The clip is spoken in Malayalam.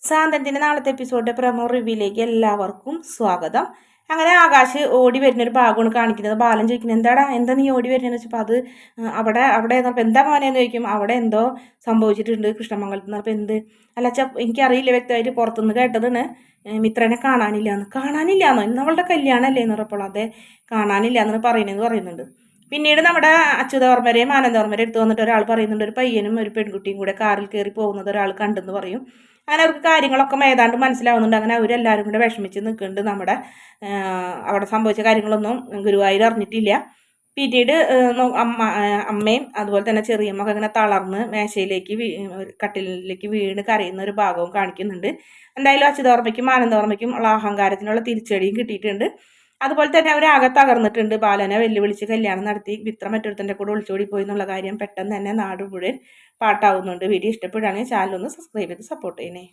സാന്തൻ്റെ നാളത്തെ എപ്പിസോഡിൻ്റെ പ്രമോ റിവ്യൂയിലേക്ക് എല്ലാവർക്കും സ്വാഗതം. അങ്ങനെ ആകാശ് ഓടി വരുന്നൊരു ഭാഗമാണ് കാണിക്കുന്നത്. ബാലൻ ചോദിക്കുന്നത് എന്താ നീ ഓടി വരുന്നതെന്ന് വെച്ചപ്പോൾ അത് അവിടെ എന്താ മോനെന്ന് ചോദിക്കും. അവിടെ എന്തോ സംഭവിച്ചിട്ടുണ്ട് കൃഷ്ണമംഗലത്ത് നിന്ന്. അപ്പോൾ അല്ല അച്ഛാ എനിക്കറിയില്ല, വ്യക്തമായിട്ട് പുറത്തുനിന്ന് കേട്ടതാണ് മിത്രനെ കാണാനില്ലാന്നോ ഇന്ന് അവളുടെ കല്യാണമല്ലേ എന്ന് പറഞ്ഞപ്പോൾ അതെ കാണാനില്ല എന്ന് പറയുന്നുണ്ട്. പിന്നീട് നമ്മുടെ അച്യുതവർമ്മരെയും ആനന്ദവർമ്മരെ എടുത്തു വന്നിട്ട് ഒരാൾ പറയുന്നുണ്ട് ഒരു പയ്യനും ഒരു പെൺകുട്ടിയും കൂടെ കാറിൽ കയറി പോകുന്നത് ഒരാൾ കണ്ടെന്ന് പറയും. അങ്ങനെ അവർക്ക് കാര്യങ്ങളൊക്കെ ഏതാണ്ട് മനസ്സിലാവുന്നുണ്ട്. അങ്ങനെ അവരെല്ലാവരും കൂടെ വിഷമിച്ച് നിൽക്കുന്നുണ്ട്. അവിടെ സംഭവിച്ച കാര്യങ്ങളൊന്നും ഗുരുവായൂർ അറിഞ്ഞിട്ടില്ല. പിന്നീട് അമ്മയും അതുപോലെ തന്നെ ചെറിയമ്മൊക്കെ ഇങ്ങനെ തളർന്ന് കട്ടിലേക്ക് വീണ് കരയുന്ന ഒരു ഭാഗവും കാണിക്കുന്നുണ്ട്. എന്തായാലും അച്യുതവർമ്മയ്ക്കും ആനന്ദവർമ്മയ്ക്കും ഉള്ള അഹങ്കാരത്തിനുള്ള തിരിച്ചടിയും കിട്ടിയിട്ടുണ്ട്. അതുപോലെ തന്നെ അവരാകെ തകർന്നിട്ടുണ്ട്. ബാലനെ വെല്ലുവിളിച്ച് കല്യാണം നടത്തി മിത്രം മറ്റൊരുത്തൻ്റെ കൂടെ ഒളിച്ചോടി പോയി എന്നുള്ള കാര്യം പെട്ടെന്ന് തന്നെ നാട് മുഴുവൻ പാട്ടാവുന്നുണ്ട്. വീഡിയോ ഇഷ്ടപ്പെടുകയാണെങ്കിൽ ചാനൽ ഒന്ന് സബ്സ്ക്രൈബ് ചെയ്ത് സപ്പോർട്ട് ചെയ്യണേ.